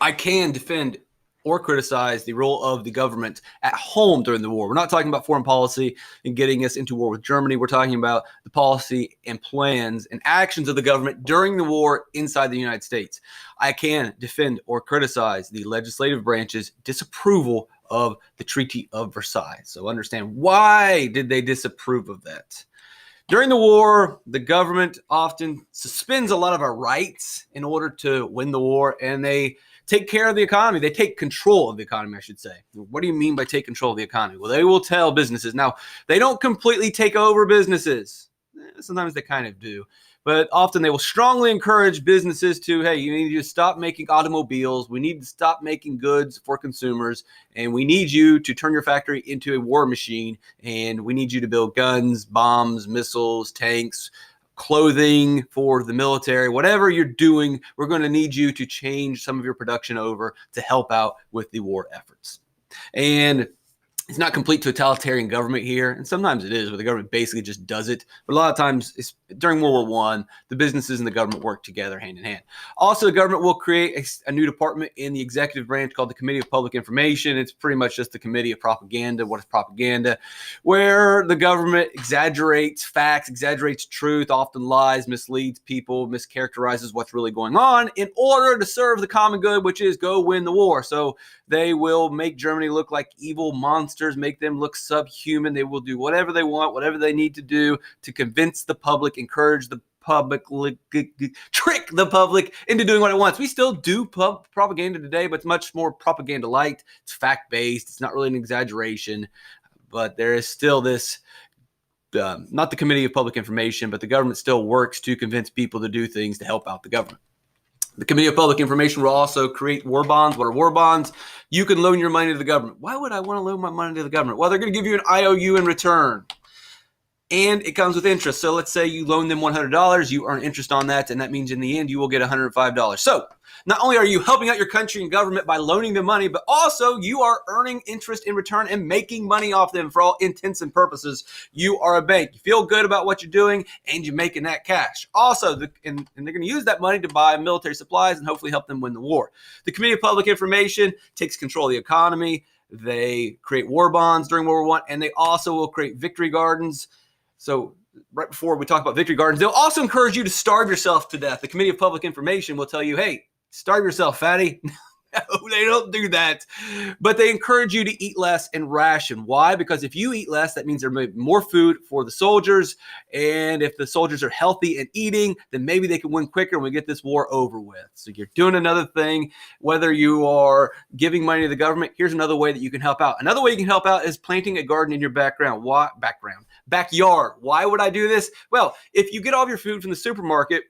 I can defend or criticize the role of the government at home during the war. We're not talking about foreign policy and getting us into war with Germany. We're talking about the policy and plans and actions of the government during the war inside the United States. I can defend or criticize the legislative branch's disapproval of the Treaty of Versailles. So understand, why did they disapprove of that? During the war, the government often suspends a lot of our rights in order to win the war, and they take care of the economy. They take control of the economy, I should say. What do you mean by take control of the economy? Well, they will tell businesses. Now, they don't completely take over businesses. Sometimes they kind of do. But often they will strongly encourage businesses to, hey, you need to stop making automobiles. We need to stop making goods for consumers. And we need you to turn your factory into a war machine. And we need you to build guns, bombs, missiles, tanks, clothing for the military. Whatever you're doing, we're going to need you to change some of your production over to help out with the war efforts. And it's not complete totalitarian government here, and sometimes it is, where the government basically just does it. But a lot of times, during World War I, the businesses and the government work together hand in hand. Also, the government will create a new department in the executive branch called the Committee of Public Information. It's pretty much just the Committee of Propaganda. What is propaganda? Where the government exaggerates facts, exaggerates truth, often lies, misleads people, mischaracterizes what's really going on in order to serve the common good, which is go win the war. So they will make Germany look like evil monsters, make them look subhuman. They will do whatever they want, whatever they need to do to convince the public, encourage the public, trick the public into doing what it wants. We still do propaganda today, but it's much more propaganda light. It's fact-based. It's not really an exaggeration, but there is still this, not the Committee of Public Information, but the government still works to convince people to do things to help out the government. The Committee of Public Information will also create war bonds. What are war bonds? You can loan your money to the government. Why would I want to loan my money to the government? Well, they're going to give you an IOU in return, and it comes with interest. So let's say you loan them $100. You earn interest on that, and that means in the end you will get $105. So not only are you helping out your country and government by loaning them money, but also you are earning interest in return and making money off them for all intents and purposes. You are a bank. You feel good about what you're doing, and you're making that cash. Also, and they're going to use that money to buy military supplies and hopefully help them win the war. The Committee of Public Information takes control of the economy. They create war bonds during World War I, and they also will create victory gardens. So right before we talk about victory gardens, they'll also encourage you to starve yourself to death. The Committee of Public Information will tell you, hey, starve yourself, fatty. No, they don't do that. But they encourage you to eat less and ration. Why? Because if you eat less, that means there may be more food for the soldiers. And if the soldiers are healthy and eating, then maybe they can win quicker and we get this war over with. So you're doing another thing. Whether you are giving money to the government, here's another way that you can help out. Another way you can help out is planting a garden in your backyard. Why would I do this? Well, if you get all of your food from the supermarket,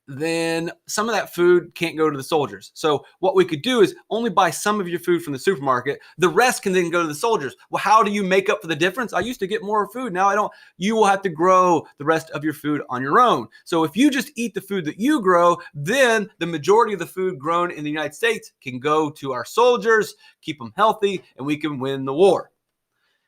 then some of that food can't go to the soldiers. So what we could do is only buy some of your food from the supermarket. The rest can then go to the soldiers. Well, how do you make up for the difference? I used to get more food. Now I don't. You will have to grow the rest of your food on your own. So if you just eat the food that you grow, then the majority of the food grown in the United States can go to our soldiers, keep them healthy, and we can win the war.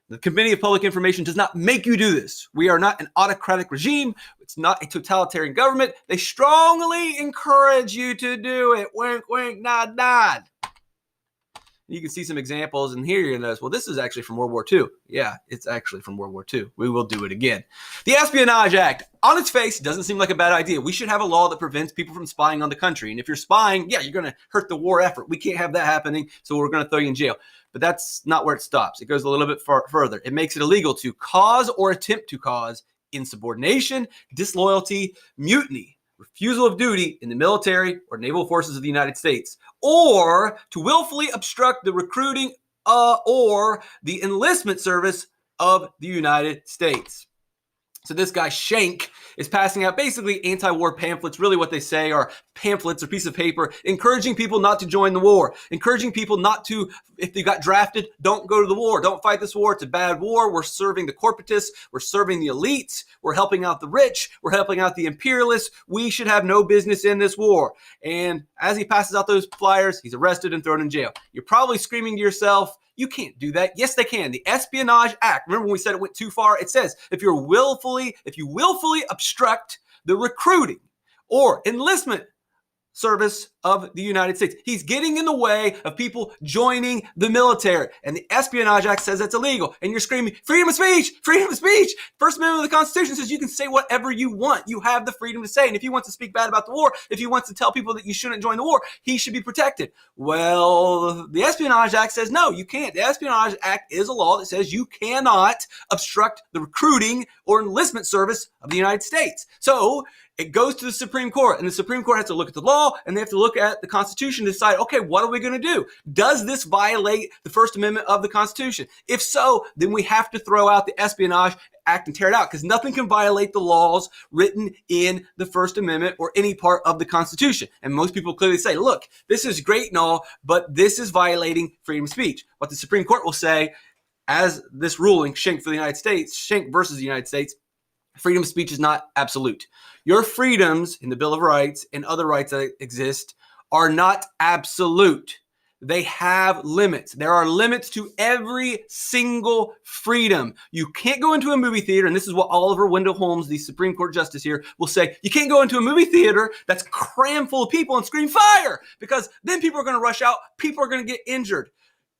The Committee of Public Information does not make you do this. We are not an autocratic regime. It's not a totalitarian government. They strongly encourage you to do it. Wink, wink, nod, nod. You can see some examples, and here you're going to notice, well, this is actually from World War II. Yeah, it's actually from World War II. We will do it again. The Espionage Act, on its face, doesn't seem like a bad idea. We should have a law that prevents people from spying on the country. And if you're spying, yeah, you're going to hurt the war effort. We can't have that happening, so we're going to throw you in jail. But that's not where it stops. It goes a little bit further. It makes it illegal to cause or attempt to cause insubordination, disloyalty, mutiny, refusal of duty in the military or naval forces of the United States, or to willfully obstruct the recruiting or the enlistment service of the United States. So this guy Schenck is passing out basically anti-war pamphlets. Really what they say are pamphlets or piece of paper encouraging people not to join the war, encouraging people not to, if they got drafted, don't go to the war, don't fight this war. It's a bad war. We're serving the corporatists. We're serving the elites. We're helping out the rich. We're helping out the imperialists. We should have no business in this war. And as he passes out those flyers, he's arrested and thrown in jail. You're probably screaming to yourself, you can't do that. Yes, they can. The Espionage Act. Remember when we said it went too far? It says if you willfully obstruct the recruiting or enlistment service of the United States. He's getting in the way of people joining the military. And the Espionage Act says that's illegal. And you're screaming, freedom of speech, freedom of speech. First Amendment of the Constitution says you can say whatever you want. You have the freedom to say. And if he wants to speak bad about the war, if he wants to tell people that you shouldn't join the war, he should be protected. Well, the Espionage Act says no, you can't. The Espionage Act is a law that says you cannot obstruct the recruiting or enlistment service of the United States. So it goes to the Supreme Court, and the Supreme Court has to look at the law, and they have to look at the Constitution to decide, okay, what are we going to do? Does this violate the First Amendment of the Constitution? If so, then we have to throw out the Espionage Act and tear it out, because nothing can violate the laws written in the First Amendment or any part of the Constitution. And most people clearly say, look, this is great and all, but this is violating freedom of speech. What the Supreme Court will say, as this ruling, Schenck for the United States, Schenck versus the United States, freedom of speech is not absolute. Your freedoms in the Bill of Rights and other rights that exist are not absolute. They have limits. There are limits to every single freedom. You can't go into a movie theater, and this is what Oliver Wendell Holmes, the Supreme Court justice here, will say. You can't go into a movie theater that's crammed full of people and scream fire, because then people are going to rush out. People are going to get injured.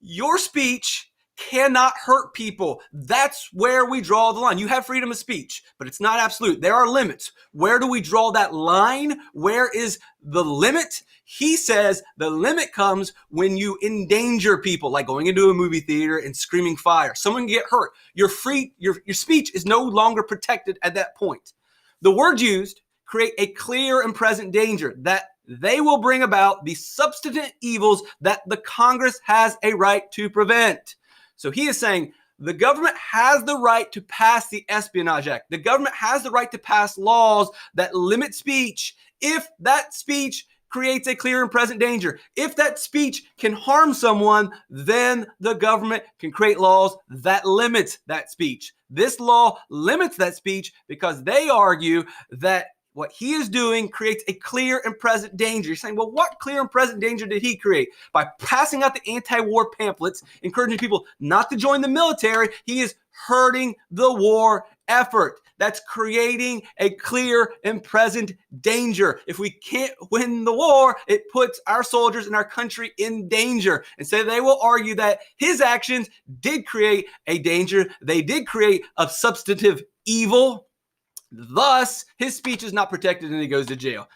Your speech cannot hurt people. That's where we draw the line. You have freedom of speech, but it's not absolute. There are limits. Where do we draw that line? Where is the limit? He says the limit comes when you endanger people, like going into a movie theater and screaming fire. Someone can get hurt. Your speech is no longer protected at that point. The words used create a clear and present danger that they will bring about the substantive evils that the Congress has a right to prevent. So he is saying the government has the right to pass the Espionage Act. The government has the right to pass laws that limit speech if that speech creates a clear and present danger. If that speech can harm someone, then the government can create laws that limit that speech. This law limits that speech because they argue that what he is doing creates a clear and present danger. You're saying, well, what clear and present danger did he create? By passing out the anti-war pamphlets, encouraging people not to join the military, he is hurting the war effort. That's creating a clear and present danger. If we can't win the war, it puts our soldiers and our country in danger. And so they will argue that his actions did create a danger. They did create a substantive evil. Thus, his speech is not protected and he goes to jail.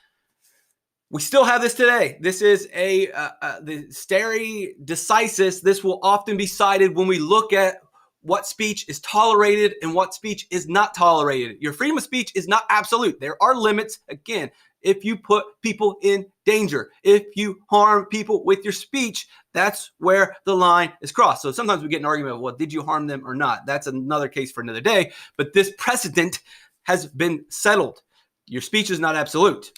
We still have this today. This is the stare decisis. This will often be cited when we look at what speech is tolerated and what speech is not tolerated. Your freedom of speech is not absolute. There are limits. Again, if you put people in danger, if you harm people with your speech, that's where the line is crossed. So sometimes we get an argument of, well, did you harm them or not? That's another case for another day. But this precedent has been settled. Your speech is not absolute.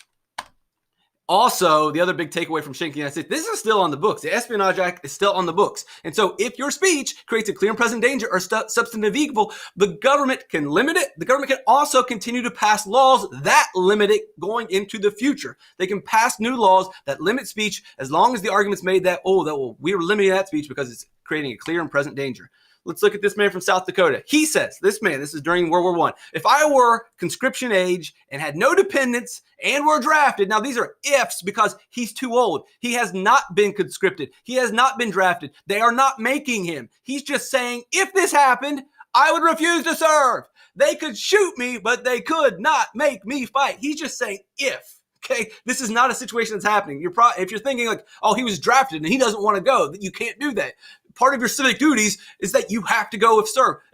Also, the other big takeaway from Schenck, United States, this is still on the books. The Espionage Act is still on the books. And so if your speech creates a clear and present danger or substantive evil, the government can limit it. The government can also continue to pass laws that limit it going into the future. They can pass new laws that limit speech as long as the argument's made that, we were limiting that speech because it's creating a clear and present danger. Let's look at this man from South Dakota. He says, this is during World War I. If I were conscription age and had no dependents and were drafted, now these are ifs because he's too old. He has not been conscripted. He has not been drafted. They are not making him. He's just saying, if this happened, I would refuse to serve. They could shoot me, but they could not make me fight. He's just saying if. Okay, this is not a situation that's happening. If you're thinking like, oh, he was drafted and he doesn't want to go, you can't do that. Part of your civic duties is that you have to go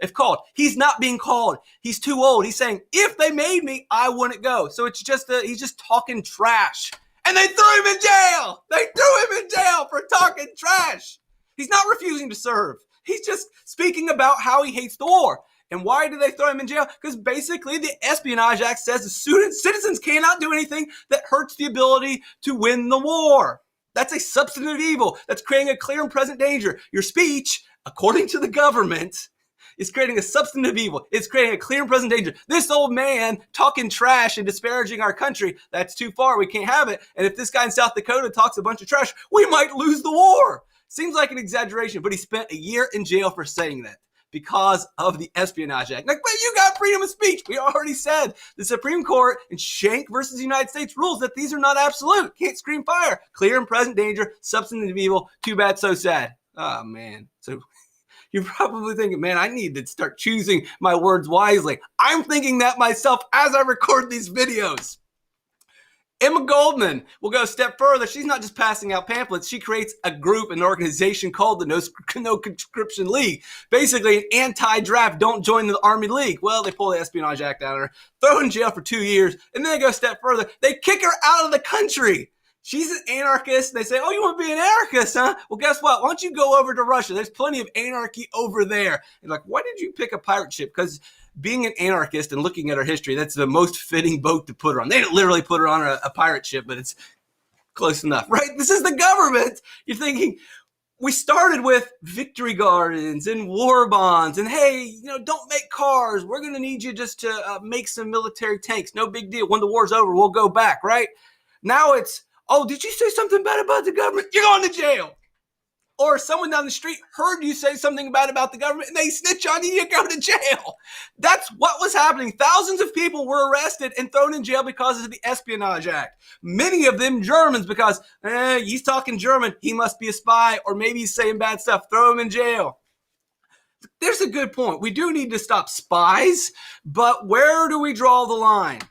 if called. He's not being called. He's too old. He's saying, if they made me, I wouldn't go. So it's just he's just talking trash. And they threw him in jail. They threw him in jail for talking trash. He's not refusing to serve. He's just speaking about how he hates the war. And why do they throw him in jail? Because basically the Espionage Act says the citizens cannot do anything that hurts the ability to win the war. That's a substantive evil. That's creating a clear and present danger. Your speech, according to the government, is creating a substantive evil. It's creating a clear and present danger. This old man talking trash and disparaging our country, that's too far. We can't have it. And if this guy in South Dakota talks a bunch of trash, we might lose the war. Seems like an exaggeration, but he spent a year in jail for saying that. because of the Espionage Act. Like, but you got freedom of speech. We already said the Supreme Court in Schenck versus the United States rules that these are not absolute. Can't scream fire. Clear and present danger, substantive evil. Too bad, so sad. Oh, man. So you're probably thinking, man, I need to start choosing my words wisely. I'm thinking that myself as I record these videos. Emma Goldman will go a step further. She's not just passing out pamphlets. She creates a group, an organization called the No Conscription League. Basically, an anti-draft, don't join the Army League. Well, they pull the Espionage Act out of her, throw her in jail for 2 years, and then they go a step further. They kick her out of the country. She's an anarchist. They say, oh, you want to be an anarchist, huh? Well, guess what? Why don't you go over to Russia? There's plenty of anarchy over there. And like, why did you pick a pirate ship? Because being an anarchist and looking at her history, that's the most fitting boat to put her on. They didn't literally put her on a pirate ship, but it's close enough, right? This is the government. You're thinking, we started with victory gardens and war bonds and, hey, don't make cars. We're going to need you just to make some military tanks. No big deal. When the war's over, we'll go back, right? Now it's, oh, did you say something bad about the government? You're going to jail. Or someone down the street heard you say something bad about the government and they snitch on you, you go to jail. That's what was happening. Thousands of people were arrested and thrown in jail because of the Espionage Act. Many of them Germans because he's talking German. He must be a spy, or maybe he's saying bad stuff. Throw him in jail. There's a good point. We do need to stop spies, but where do we draw the line?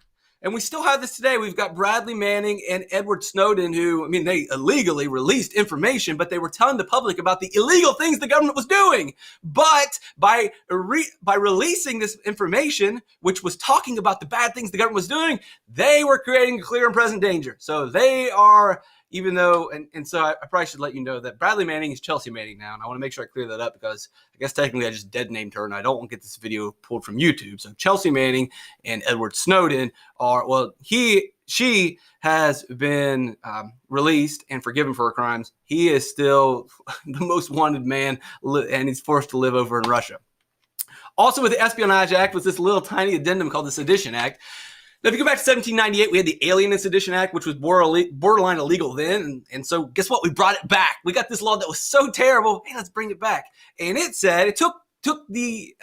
And we still have this today. We've got Bradley Manning and Edward Snowden who, they illegally released information, but they were telling the public about the illegal things the government was doing. But by releasing this information, which was talking about the bad things the government was doing, they were creating a clear and present danger. So they are, even though, and so I probably should let you know that Bradley Manning is Chelsea Manning now. And I want to make sure I clear that up because I guess technically I just dead named her and I don't want to get this video pulled from YouTube. So Chelsea Manning and Edward Snowden are, well, she has been released and forgiven for her crimes. He is still the most wanted man and he's forced to live over in Russia. Also with the Espionage Act was this little tiny addendum called the Sedition Act. Now, if you go back to 1798, we had the Alien and Sedition Act, which was borderline illegal then. And so guess what? We brought it back. We got this law that was so terrible. Hey, let's bring it back. And it said, it took the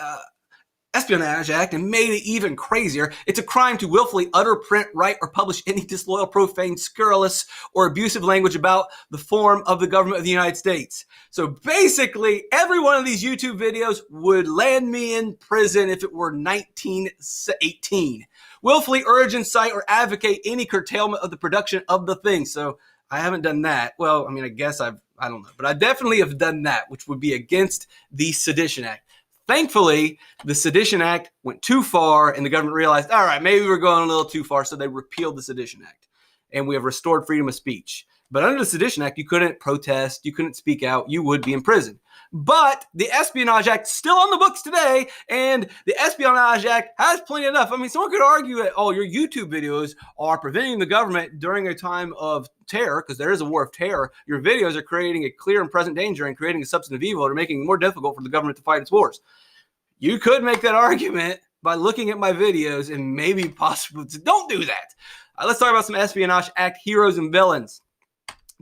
Espionage Act and made it even crazier. It's a crime to willfully utter, print, write, or publish any disloyal, profane, scurrilous, or abusive language about the form of the government of the United States. So basically, every one of these YouTube videos would land me in prison if it were 1918. Willfully urge, incite, or advocate any curtailment of the production of the thing. So I haven't done that. Well, I guess I don't know. But I definitely have done that, which would be against the Sedition Act. Thankfully, the Sedition Act went too far and the government realized, all right, maybe we're going a little too far. So they repealed the Sedition Act and we have restored freedom of speech. But under the Sedition Act, you couldn't protest, you couldn't speak out, you would be in prison. But the Espionage Act is still on the books today, and the Espionage Act has plenty enough. Someone could argue that, oh, your YouTube videos are preventing the government during a time of terror, because there is a war of terror. Your videos are creating a clear and present danger and creating a substantive evil that are making it more difficult for the government to fight its wars. You could make that argument by looking at my videos and maybe possibly don't do that. Let's talk about some Espionage Act heroes and villains.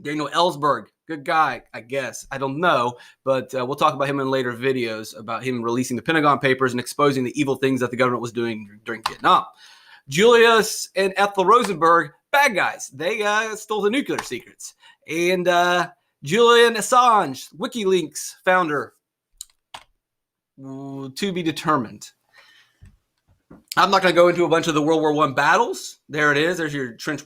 Daniel Ellsberg, good guy, I guess. I don't know, but we'll talk about him in later videos, about him releasing the Pentagon Papers and exposing the evil things that the government was doing during Vietnam. Julius and Ethel Rosenberg, bad guys. They stole the nuclear secrets. And Julian Assange, WikiLeaks founder, to be determined. I'm not going to go into a bunch of the World War I battles. There it is. There's your trench war.